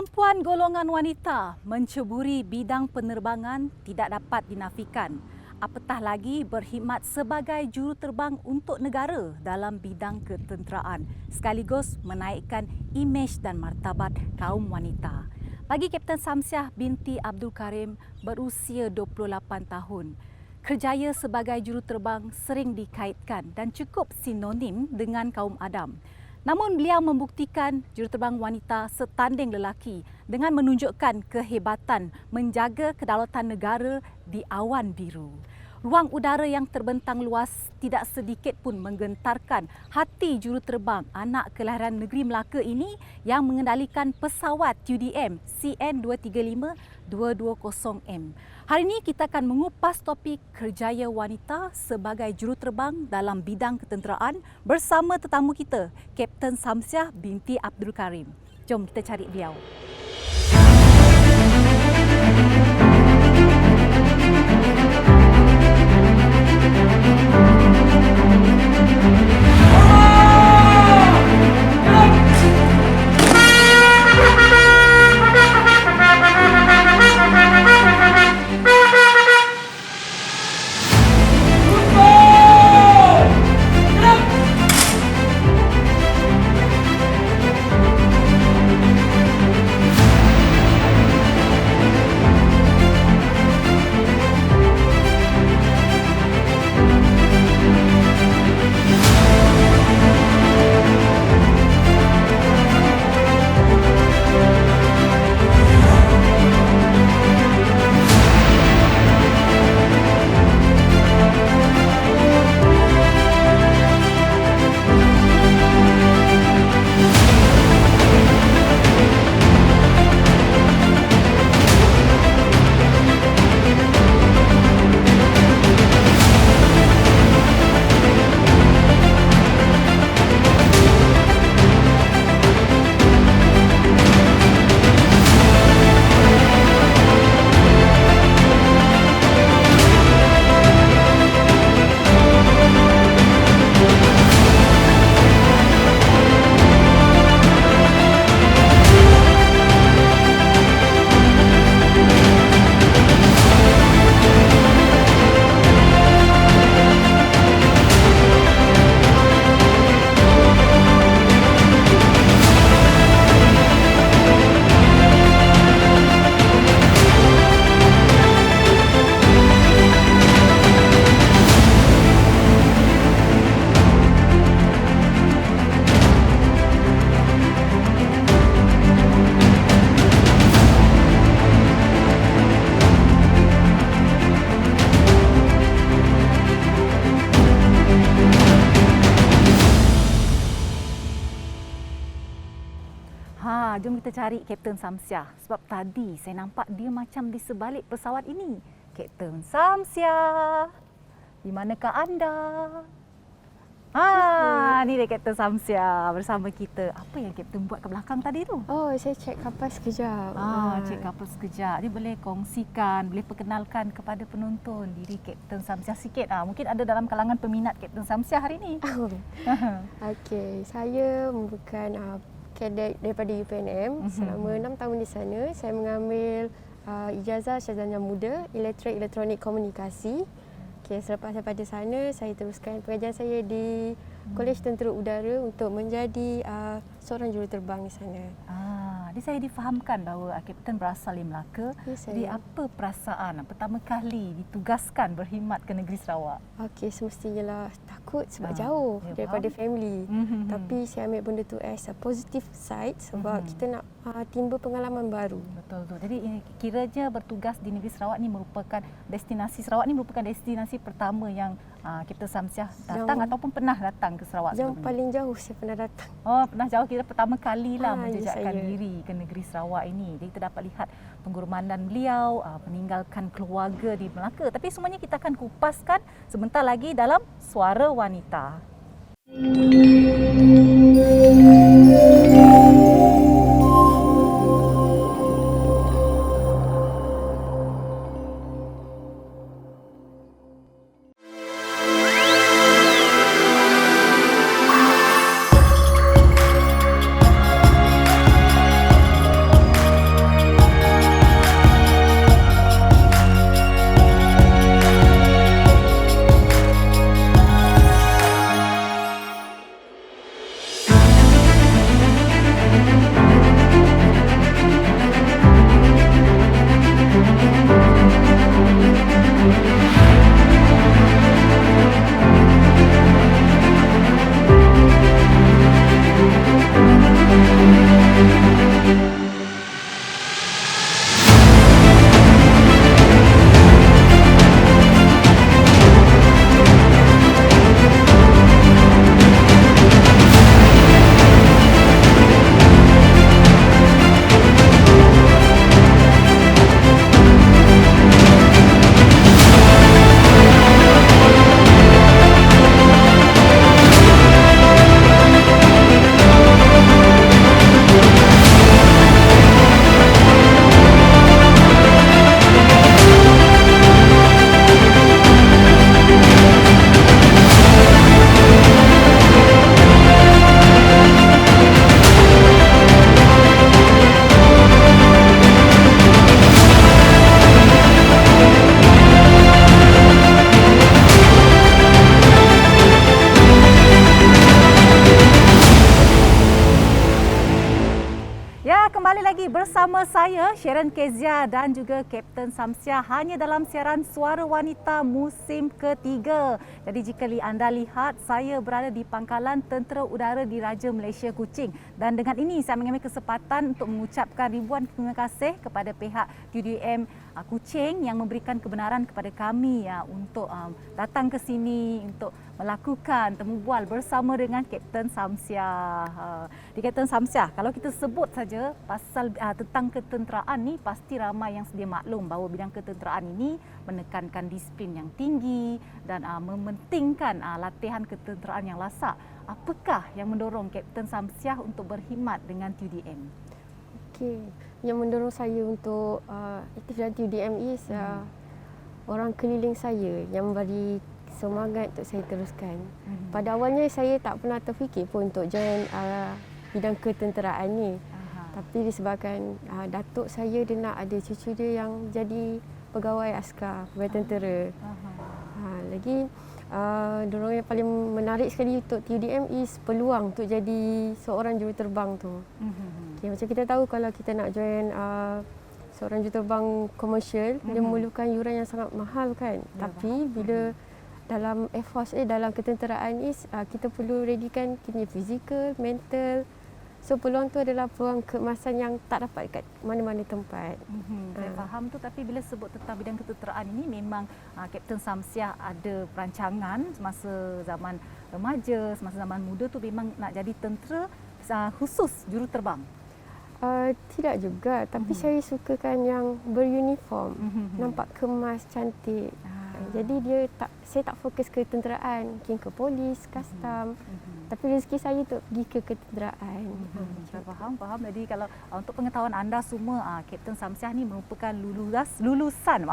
Kemampuan golongan wanita menceburi bidang penerbangan tidak dapat dinafikan. Apatah lagi berkhidmat sebagai juruterbang untuk negara dalam bidang ketenteraan, sekaligus menaikkan imej dan martabat kaum wanita. Bagi Kapten Samsiah binti Abdul Karim berusia 28 tahun, kerjaya sebagai juruterbang sering dikaitkan dan cukup sinonim dengan kaum Adam. Namun beliau membuktikan juruterbang wanita setanding lelaki dengan menunjukkan kehebatan menjaga kedaulatan negara di awan biru. Ruang udara yang terbentang luas tidak sedikit pun menggentarkan hati juruterbang anak kelahiran negeri Melaka ini yang mengendalikan pesawat UDM CN235-220M. Hari ini kita akan mengupas topik kerjaya wanita sebagai juruterbang dalam bidang ketenteraan bersama tetamu kita, Kapten Samsiah binti Abdul Karim. Jom kita cari beliau. Jom kita cari Kapten Samsiah sebab tadi saya nampak dia macam di sebalik pesawat ini. Kapten Samsiah, di manakah anda? Ni dia Kapten Samsiah bersama kita. Apa yang Kapten buat ke belakang tadi tu? Oh, saya cek kapal sekejap. Cek kapal sekejap. Dia boleh kongsikan, boleh perkenalkan kepada penonton diri Kapten Samsiah sikit. Mungkin ada dalam kalangan peminat Kapten Samsiah hari ini. Okey, saya merupakan kadet daripada UPNM. Selama 6 tahun di sana, saya mengambil ijazah sarjana muda elektronik komunikasi. Okay, selepas daripada sana, saya teruskan pengajian saya di Kolej Tentera Udara untuk menjadi seorang juruterbang di sana. Jadi saya difahamkan bahawa Kapten berasal dari Melaka. Jadi apa perasaan pertama kali ditugaskan berkhidmat ke negeri Sarawak? Okey, semestinya lah takut sebab jauh daripada family. Tapi saya ambil benda tu as a positive side sebab kita nak timba pengalaman baru. Betul tu. Jadi kiranya bertugas di negeri Sarawak ni merupakan destinasi pertama yang Kapten Samsiah datang ataupun pernah datang ke Sarawak sebelum ni? Paling jauh saya pernah datang. Pernah jauh, kira pertama kalilah menjejakkan diri ke negeri Sarawak ini. Jadi kita dapat lihat pengorbanan beliau, meninggalkan keluarga di Melaka. Tapi semuanya kita akan kupaskan sebentar lagi dalam Suara Wanita. Kembali lagi bersama saya Sharon Kezia dan juga Kapten Samsiah hanya dalam siaran Suara Wanita musim ketiga. Jadi jika anda lihat, saya berada di pangkalan Tentera Udara Diraja Malaysia Kuching, dan dengan ini saya mengambil kesempatan untuk mengucapkan ribuan terima kasih kepada pihak TUDM Kuching yang memberikan kebenaran kepada kami untuk datang ke sini untuk melakukan temu bual bersama dengan Kapten Samsiah. Di Kapten Samsiah, kalau kita sebut saja pasal tentang ketenteraan ni, pasti ramai yang sedia maklum bahawa bidang ketenteraan ini menekankan disiplin yang tinggi dan mementingkan latihan ketenteraan yang lasak. Apakah yang mendorong Kapten Samsiah untuk berkhidmat dengan TUDM? Okey, yang mendorong saya untuk aktif dalam TUDM is orang keliling saya yang memberi semangat untuk saya teruskan. Pada awalnya saya tak pernah terfikir pun untuk join bidang ketenteraan ni. Tapi disebabkan datuk saya dia nak ada cucu dia yang jadi pegawai askar, pegawai tentera. Lagi dorong yang paling menarik sekali untuk TUDM is peluang untuk jadi seorang juruterbang tu. Okay, macam kita tahu kalau kita nak join seorang juruterbang komersial, dia memerlukan yuran yang sangat mahal kan. Tapi bila dalam Air Force dalam ketenteraan is kita perlu readykan kita fizikal, mental. So peluang tu adalah peluang keemasan yang tak dapat kat mana-mana tempat. Saya faham tu, tapi bila sebut tentang bidang ketenteraan ini, memang Kapten Samsiah ada perancangan semasa zaman remaja, semasa zaman muda tu memang nak jadi tentera khusus juruterbang. Tidak juga, tapi saya sukakan yang beruniform, nampak kemas, cantik. Jadi saya tak fokus ke tenteraan, mungkin ke polis, kastam. Tapi rezeki saya untuk pergi ke ketenteraan. Saya faham. Jadi kalau untuk pengetahuan anda semua, Kapten Samsiah ni merupakan lulusan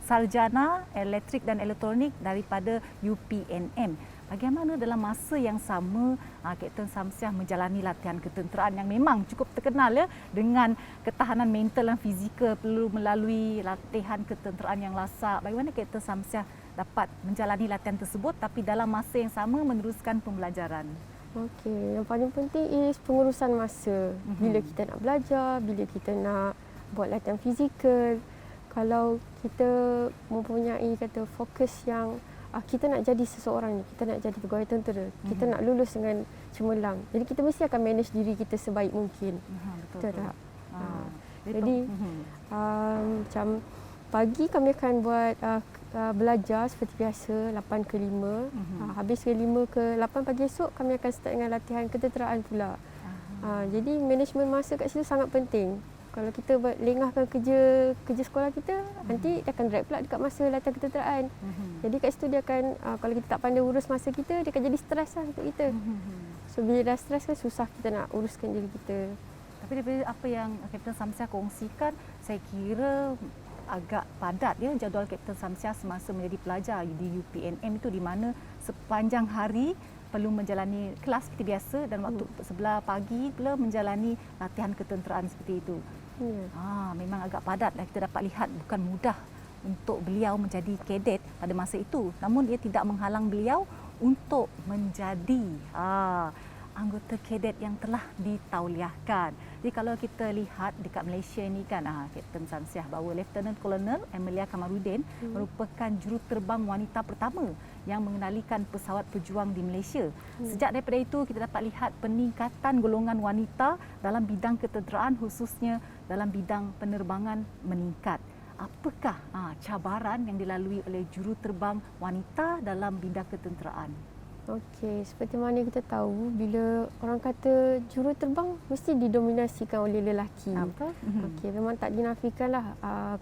sarjana elektrik dan elektronik daripada UPNM. Bagaimana dalam masa yang sama Kapten Samsiah menjalani latihan ketenteraan yang memang cukup terkenal dengan ketahanan mental dan fizikal perlu melalui latihan ketenteraan yang lasak. Bagaimana Kapten Samsiah dapat menjalani latihan tersebut tapi dalam masa yang sama meneruskan pembelajaran? Okey, yang paling penting is pengurusan masa. Bila kita nak belajar, bila kita nak buat latihan fizikal. Kalau kita mempunyai fokus yang kita nak jadi seseorang ni, kita nak jadi pegawai tentera, kita nak lulus dengan cemerlang. Jadi kita mesti akan manage diri kita sebaik mungkin. Betul tak? Jadi macam pagi kami akan buat belajar seperti biasa 8 ke 5. Habis ke 5 ke 8 pagi esok kami akan start dengan latihan ketenteraan pula. Jadi manajemen masa kat situ sangat penting. Kalau kita lengahkan kerja sekolah kita, nanti dia akan drag pula dekat masa latihan ketenteraan. Jadi kat situ dia akan kalau kita tak pandai urus masa kita, dia akan jadi stres lah untuk kita. So bila dah stres kan susah kita nak uruskan diri kita. Tapi daripada apa yang Kapten Samsiah kongsikan, saya kira agak padat jadual Kapten Samsiah semasa menjadi pelajar di UPNM itu, di mana sepanjang hari perlu menjalani kelas seperti biasa dan waktu sebelah pagi pula menjalani latihan ketenteraan seperti itu. Memang agak padat kita dapat lihat. Bukan mudah untuk beliau menjadi kadet pada masa itu, namun ia tidak menghalang beliau untuk menjadi anggota kadet yang telah ditauliahkan. Jadi kalau kita lihat dekat Malaysia ni kan, Kapten Samsiah, bahawa Lieutenant Colonel Amelia Kamarudin merupakan juruterbang wanita pertama yang mengendalikan pesawat pejuang di Malaysia. Sejak daripada itu kita dapat lihat peningkatan golongan wanita dalam bidang ketenteraan, khususnya dalam bidang penerbangan meningkat. Apakah cabaran yang dilalui oleh juruterbang wanita dalam bidang ketenteraan? Okey, seperti mana kita tahu, bila orang kata juruterbang mesti didominasikan oleh lelaki. Okey, memang tak dinafikanlah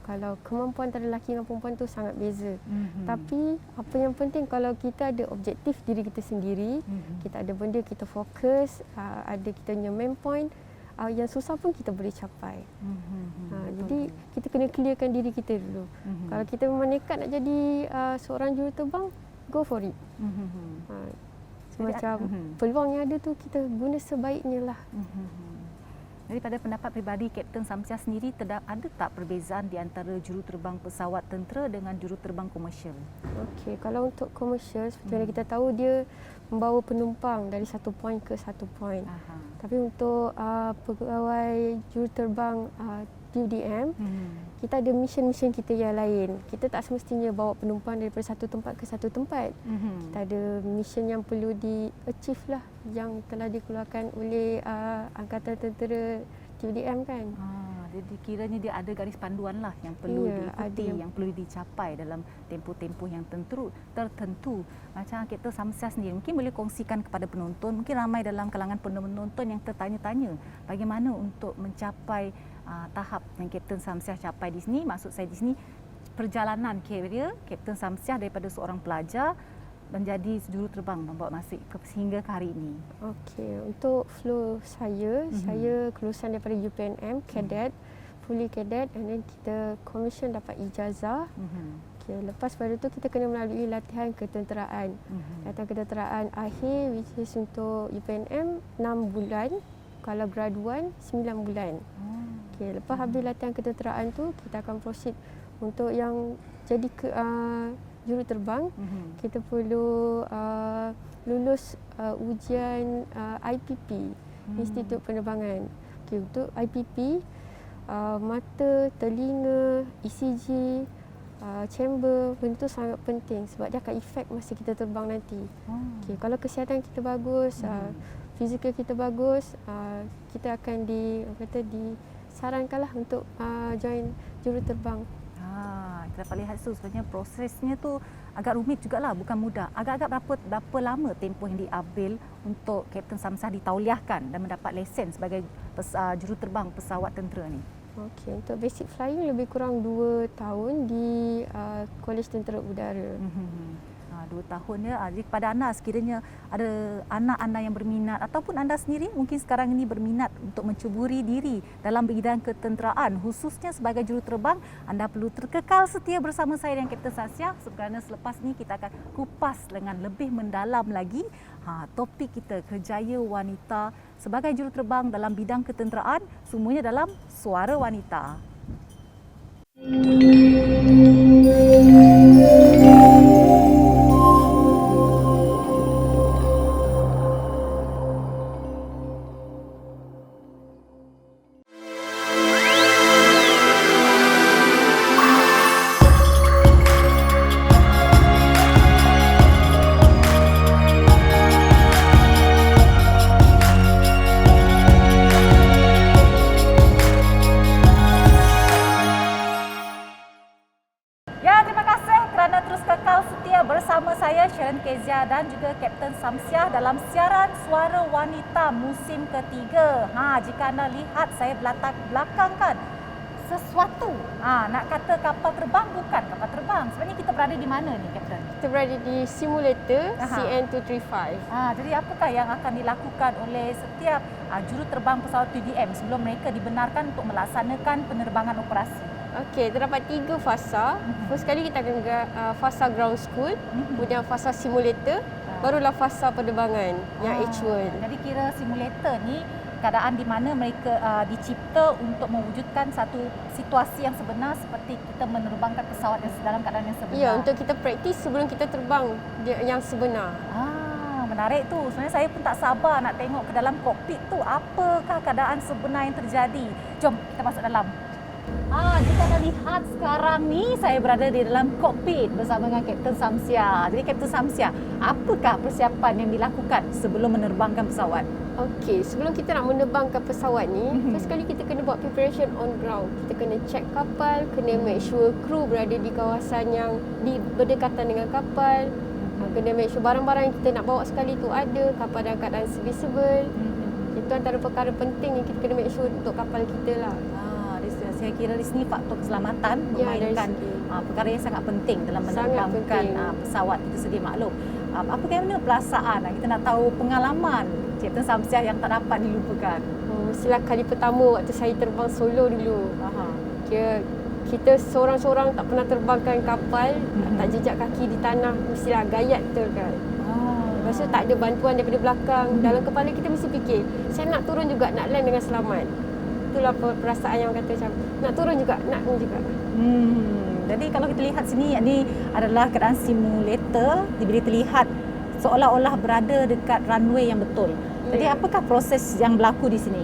kalau kemampuan antara lelaki dengan perempuan tu sangat beza. Tapi apa yang penting, kalau kita ada objektif diri kita sendiri, kita ada benda kita fokus, ada kita punya main point, yang susah pun kita boleh capai. Jadi kita kena clearkan diri kita dulu. Kalau kita memang nekat nak jadi seorang juruterbang, go for it. Macam peluang yang ada tu kita guna sebaiknya lah. Daripada pendapat peribadi Kapten Samsiah sendiri, ada tak perbezaan di antara juruterbang pesawat tentera dengan juruterbang komersial? Okey, kalau untuk komersial seperti mana kita tahu dia membawa penumpang dari satu poin ke satu poin. Aha. Tapi untuk pegawai juruterbang UDM, kita ada mission-mission kita yang lain. Kita tak semestinya bawa penumpang daripada satu tempat ke satu tempat. Kita ada mission yang perlu di-achieve lah, yang telah dikeluarkan oleh Angkatan Tentera TUDM kan. Jadi kiranya dia ada garis panduan lah yang perlu diikuti, yang perlu dicapai dalam tempoh-tempoh yang tertentu. Macam Kapten Samsiah sendiri, mungkin boleh kongsikan kepada penonton, mungkin ramai dalam kalangan penonton yang tertanya-tanya bagaimana untuk mencapai tahap yang Kapten Samsiah capai di sini. Maksud saya di sini perjalanan karier Kapten Samsiah daripada seorang pelajar menjadi juruterbang membawa nasib sehingga ke hari ini. Okey, untuk flow saya, saya kelulusan daripada UPNM, cadet, fully cadet, and then kita commission dapat ijazah. Okay, lepas pada tu kita kena melalui latihan ketenteraan. Latihan ketenteraan akhir which is untuk UPNM 6 bulan, kalau graduan 9 bulan. Okay, lepas habis latihan ketenteraan tu kita akan proceed untuk yang jadi juruterbang. Kita perlu lulus ujian IPP, Institut Penerbangan. Okay, untuk IPP mata, telinga, ECG, chamber, benda tu sangat penting sebab dia akan efek masa kita terbang nanti. Okay, kalau kesihatan kita bagus, fizikal kita bagus, kita akan disarankanlah untuk join juruterbang. Kita dapat lihat tu sebenarnya prosesnya tu agak rumit jugalah, bukan mudah. Agak-agak berapa lama tempoh yang diambil untuk Kapten Samsiah ditauliahkan dan mendapat lesen sebagai juruterbang pesawat tentera ni? Okey, untuk basic flying lebih kurang 2 tahun di Kolej Tentera Udara. 2 tahun ya. Jadi kepada anda sekiranya ada anak anda yang berminat ataupun anda sendiri mungkin sekarang ini berminat untuk mencuburi diri dalam bidang ketenteraan khususnya sebagai juruterbang, anda perlu terkekal setia bersama saya dan Kapten Samsiah kerana selepas ini kita akan kupas dengan lebih mendalam lagi topik kita kerjaya wanita sebagai juruterbang dalam bidang ketenteraan, semuanya dalam Suara Wanita. Bersama saya Sharon Kezia dan juga Kapten Samsiah dalam siaran Suara Wanita musim ketiga. Jika anda lihat saya belakang kan sesuatu. Nak kata kapal terbang, bukan kapal terbang. Sebenarnya kita berada di mana ni, Kapten? Kita berada di simulator CN235. Jadi apakah yang akan dilakukan oleh setiap juruterbang pesawat TUDM sebelum mereka dibenarkan untuk melaksanakan penerbangan operasi? Okey, terdapat 3 fasa. First kali kita akan fasa ground school, kemudian fasa simulator, barulah fasa penerbangan yang H1. Jadi kira simulator ni keadaan di mana mereka dicipta untuk mewujudkan satu situasi yang sebenar seperti kita menerbangkan pesawat dalam keadaan yang sebenar. Ya, untuk kita praktis sebelum kita terbang yang sebenar. Menarik tu. Sebenarnya saya pun tak sabar nak tengok ke dalam kokpit tu apakah keadaan sebenar yang terjadi. Jom kita masuk dalam. Jika anda lihat sekarang ni saya berada di dalam kokpit bersama dengan Kapten Samsiah. Jadi Kapten Samsiah, apakah persiapan yang dilakukan sebelum menerbangkan pesawat? Okey, sebelum kita nak menerbangkan pesawat ni, first kali kita kena buat preparation on ground. Kita kena check kapal, kena make sure kru berada di kawasan yang berdekatan dengan kapal. Kena make sure barang-barang yang kita nak bawa sekali tu ada, kapal dalam keadaan serviceable. Itu antara perkara penting yang kita kena make sure untuk kapal kita lah. Saya kira di sini faktor keselamatan memainkan perkara yang sangat penting dalam menerbangkan pesawat itu sedia maklum. Bagaimana perasaan? Kita nak tahu pengalaman Kapten Samsiah yang tak dapat dilupakan. Mestilah kali pertama waktu saya terbang solo dulu. Kita seorang-seorang tak pernah terbangkan kapal, tak jejak kaki di tanah, mestilah gayat betul kan. Lepas tu tak ada bantuan daripada belakang. Dalam kepala kita mesti fikir, saya nak turun juga, nak land dengan selamat. itulah perasaan yang kata macam nak turun juga, nak ni juga. Jadi kalau kita lihat sini, ini adalah keadaan simulator diberi terlihat seolah-olah berada dekat runway yang betul. Jadi Ya. apakah proses yang berlaku di sini?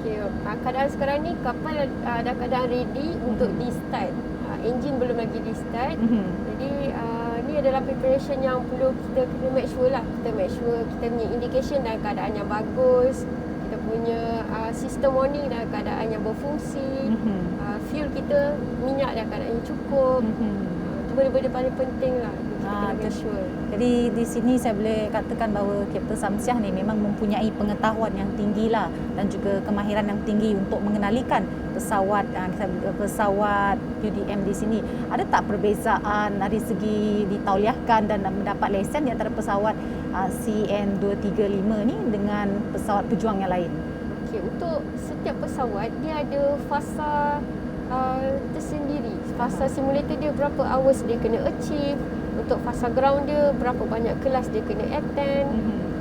Okay. Keadaan sekarang ni kapal dah keadaan ready untuk di start. Enjin belum lagi di start. Jadi ni adalah preparation yang perlu kita kena make sure lah. Kita make sure kita punya indication dalam keadaan yang bagus. Kita punya sistem warning dalam keadaan yang berfungsi. Fuel kita, minyak dalam keadaan yang cukup. Itu benda-benda paling penting lah. Kita kena make sure. Jadi di sini saya boleh katakan bahawa Kapten Samsiah ni memang mempunyai pengetahuan yang tinggi lah dan juga kemahiran yang tinggi untuk mengendalikan pesawat UDM di sini. Ada tak perbezaan dari segi ditauliahkan dan mendapat lesen di antara pesawat CN235 ni dengan pesawat pejuang yang lain? Okay, untuk setiap pesawat dia ada fasa tersendiri. Fasa simulator dia berapa hours dia kena achieve. Untuk fasa ground dia berapa banyak kelas dia kena attend.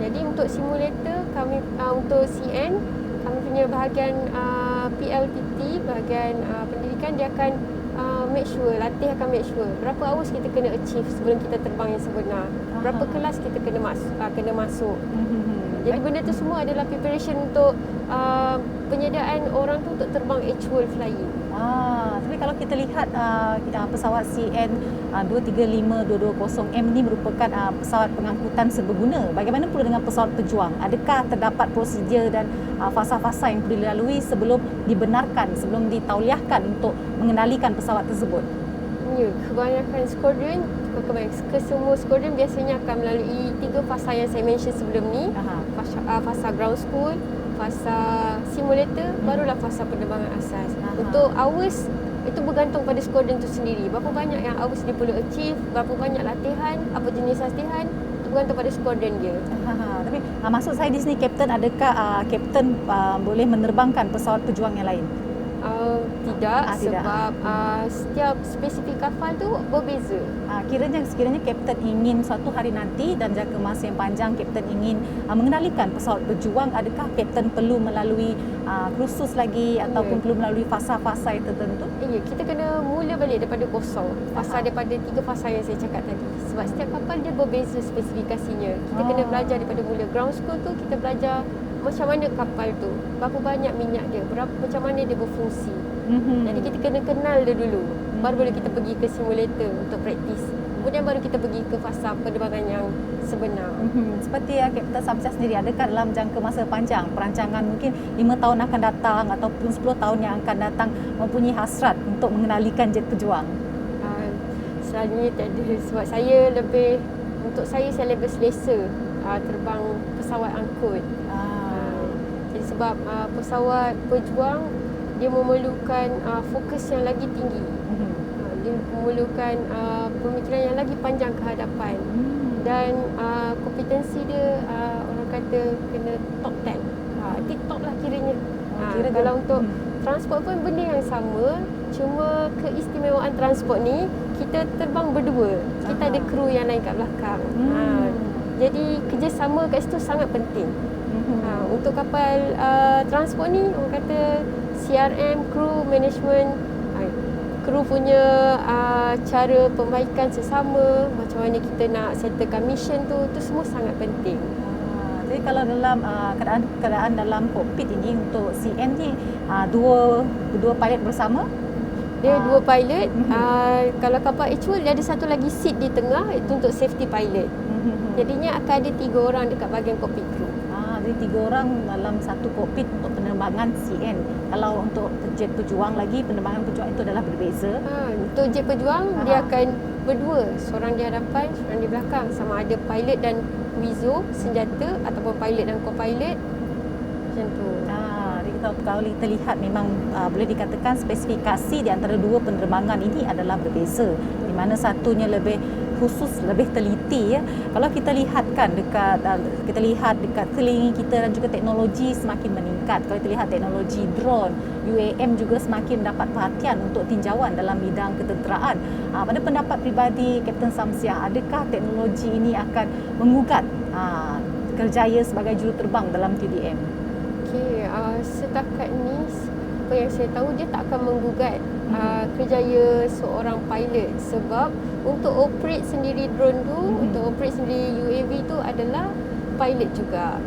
Jadi untuk simulator kami untuk CN kami punya bahagian PLTT, bahagian pendidikan, dia akan make sure, latih akan make sure berapa hours kita kena achieve sebelum kita terbang yang sebenar. Berapa kelas kita kena masuk. Jadi benda tu semua adalah preparation untuk penyediaan orang tu untuk terbang actual flying. Tapi kalau kita lihat pesawat CN 235-220M ini merupakan pesawat pengangkutan serbaguna. Bagaimana pula dengan pesawat pejuang? Adakah terdapat prosedur dan fasa-fasa yang perlu dilalui sebelum dibenarkan, sebelum ditauliahkan untuk mengendalikan pesawat tersebut? Ya, kebanyakan skadron, ke semua skadron biasanya akan melalui 3 fasa yang saya mention sebelum ni. Fasa ground school, fasa simulator, barulah fasa penerbangan asas. Untuk hours itu bergantung pada skadron tu sendiri. Berapa banyak yang hours dia perlu achieve, berapa banyak latihan, apa jenis latihan, itu bergantung pada skadron dia. Tapi maksud saya di sini, Kapten, adakah Kapten boleh menerbangkan pesawat pejuang yang lain? Tidak, Tidak. sebab setiap spesifik kapal tu berbeza. Sekiranya Kapten ingin suatu hari nanti dan jangka masa yang panjang Kapten ingin mengendalikan pesawat pejuang, adakah Kapten perlu melalui kursus lagi ataupun perlu melalui fasa-fasa yang tertentu? Ya, kita kena mula balik daripada kosong. Daripada 3 fasa yang saya cakap tadi. Sebab setiap kapal dia berbeza spesifikasinya. Kita kena belajar daripada mula ground school tu, kita belajar macam mana kapal tu, berapa banyak minyak dia, macam mana dia berfungsi. Jadi kita kena kenal dia dulu. Baru boleh kita pergi ke simulator untuk praktis. Kemudian baru kita pergi ke fasa penerbangan yang sebenar. Seperti Kapten Samsiah sendiri, adakah dalam jangka masa panjang, perancangan mungkin 5 tahun akan datang ataupun 10 tahun yang akan datang, mempunyai hasrat untuk mengendalikan jet pejuang? Selalunya tak ada. Sebab untuk saya lebih selesa terbang pesawat angkut. Jadi sebab pesawat pejuang dia memerlukan fokus yang lagi tinggi. Dia memerlukan pemikiran yang lagi panjang ke hadapan. Dan kompetensi dia orang kata kena top 10. Top lah kiranya. Kalau untuk transport pun benda yang sama, cuma keistimewaan transport ni kita terbang berdua. Kita ada kru yang lain kat belakang. Jadi kerjasama kat situ sangat penting. Untuk kapal transport ni orang kata CRM, crew management, kru punya cara pembaikan sesama, macam mana kita nak settlekan mission tu semua sangat penting. Jadi kalau dalam keadaan dalam kokpit ini untuk CN ni dua pilot bersama? Dia 2 pilot. Kalau kapal actual dia ada satu lagi seat di tengah, itu untuk safety pilot. Jadinya akan ada 3 orang dekat bahagian kokpit kru. Jadi 3 orang dalam satu kokpit untuk penerbangan CN. Kalau untuk jet pejuang lagi, penerbangan pejuang itu adalah berbeza. Untuk jet pejuang dia akan berdua, seorang di hadapan, seorang di belakang, sama ada pilot dan wizo senjata ataupun pilot dan co-pilot macam tu. Jadi kalau kita lihat memang boleh dikatakan spesifikasi di antara 2 penerbangan ini adalah berbeza, di mana satunya lebih khusus, lebih teliti. Kalau kita lihat dekat telinga kita dan juga teknologi semakin meningkat. Kalau kita lihat teknologi drone, UAM juga semakin mendapat perhatian untuk tinjauan dalam bidang ketenteraan. Pada pendapat pribadi Kapten Samsiah, adakah teknologi ini akan mengugat kerjaya sebagai juruterbang dalam TDM? Okey, setakat ni apa yang saya tahu dia tak akan menggugat kerjaya seorang pilot sebab untuk operate sendiri drone tu, untuk operate sendiri UAV tu adalah pilot juga.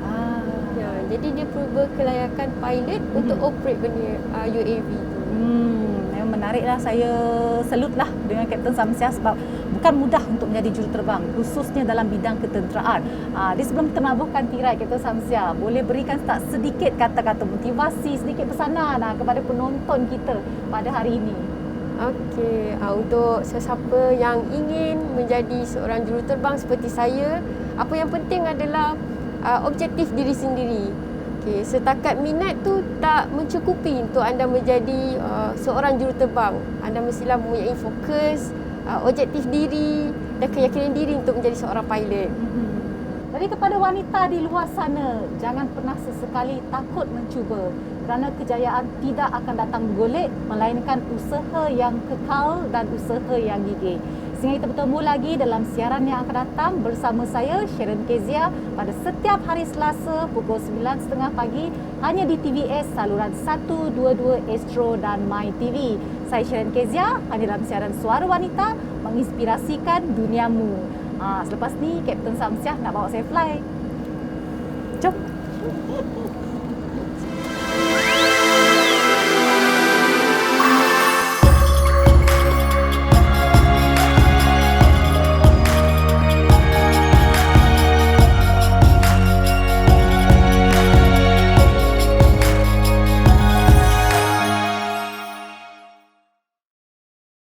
Ya, jadi dia perlu berkelayakan pilot untuk operate benda UAV tu. Memang menariklah. Saya salutlah dengan Kapten Samsiah sebab bukan mudah untuk menjadi juruterbang khususnya dalam bidang ketenteraan. Di sebelum kita menabuhkan tirai, Kapten Samsiah, boleh berikan tak sedikit kata-kata motivasi, sedikit pesanan kepada penonton kita pada hari ini? Okey, untuk sesiapa yang ingin menjadi seorang juruterbang seperti saya, apa yang penting adalah objektif diri sendiri. Okey, setakat minat tu tak mencukupi untuk anda menjadi seorang juruterbang. Anda mestilah mempunyai fokus, objektif diri dan keyakinan diri untuk menjadi seorang pilot. Jadi kepada wanita di luar sana, jangan pernah sesekali takut mencuba kerana kejayaan tidak akan datang bergolek melainkan usaha yang kekal dan usaha yang gigih. Sehingga kita bertemu lagi dalam siaran yang akan datang bersama saya, Sharon Kezia, pada setiap hari Selasa pukul 9.30 pagi hanya di TVS saluran 122 Astro dan My TV. Saya Sharon Kezia, hanya dalam siaran Suara Wanita menginspirasikan duniamu. Selepas ni Kapten Samsiah nak bawa saya fly. Jom.